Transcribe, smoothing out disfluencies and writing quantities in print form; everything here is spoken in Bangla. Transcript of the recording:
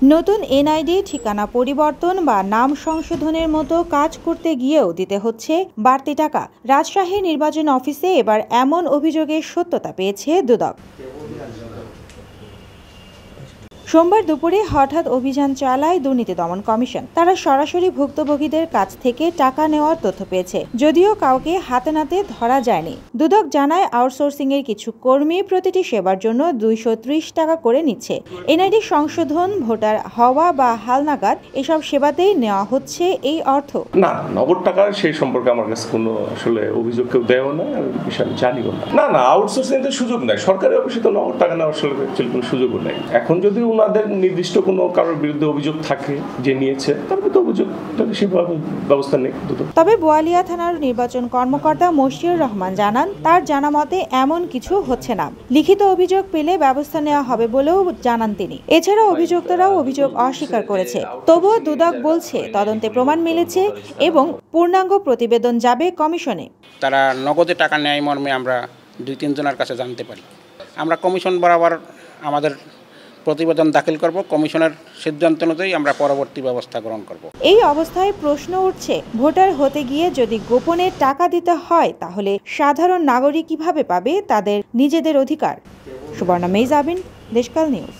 নতুন এনআইডি ঠিকানা পরিবর্তন বা নাম সংশোধনের মতো কাজ করতে গিয়েও দিতে হচ্ছে বাড়তি টাকা। রাজশাহী নির্বাচন অফিসে এবার এমন অভিযোগের সত্যতা পেয়েছে দুদক। সোমবার দুপুরে হঠাৎ অভিযান চালায় দুর্নীতি দমন কমিশন। তারা সরাসরি ভুক্তভোগীদের কাছ থেকে টাকা নেওয়ার তথ্য পেয়েছে, যদিও কাউকে হাতে নাতে ধরা যায়নি। দুদক জানায়, আউটসোর্সিং এর কিছু কর্মী প্রতিটি সেবার জন্য 230 টাকা করে নিচ্ছে। এনআইডি সংশোধন, ভোটার হওয়া বা হালনাগাদ এসব সেবাতেই নেওয়া হচ্ছে এই অর্থ। না, নগদ টাকা সেই সম্পর্কে আমার কাছে কোনো আসলে অভিযোগ কেউ দেয়ও না, আর বিষয়ে জানিও না। না, আউটসোর্সিং এর সুযোগ নাই। সরকারি অফিসে তো নগদ টাকা নেওয়ার আসলে কোনো সুযোগও নেই। এখন যদি ওনাদের নির্দিষ্ট কোনো কারোর বিরুদ্ধে অভিযোগ থাকে যে নিয়েছে, তারপরে তো অভিযোগ সেভাবে ব্যবস্থা নেই। তবে বোয়ালিয়া থানার নির্বাচন কর্মকর্তা মশিউর রহমান জানান, তার জানা মতে এমন কিছু হচ্ছে না। লিখিত অভিযোগ পেলে ব্যবস্থা নেওয়া হবে বলেও জানান তিনি। এছাড়া অভিযুক্তরাও অভিযোগ অস্বীকার করেছে। তবুও দুদক বলছে তদন্তে প্রমাণ মিলেছে এবং পূর্ণাঙ্গ প্রতিবেদন যাবে কমিশনে। তারা নগদে টাকা নেয় মর্মে আমরা 2-3 জনের কাছে জানতে পারি। আমরা কমিশন বরাবর আমাদের প্রতিবেদন দাখিল করব। কমিশনের সিদ্ধান্ত অনুযায়ী আমরা পরবর্তী ব্যবস্থা গ্রহণ করব। এই অবস্থায় প্রশ্ন উঠছে, ভোটার হতে গিয়ে যদি গোপনে টাকা দিতে হয়, তাহলে সাধারণ নাগরিক কিভাবে পাবে তাদের নিজেদের অধিকার? সুবর্ণা মেইজাবিন, দেশকাল নিউজ।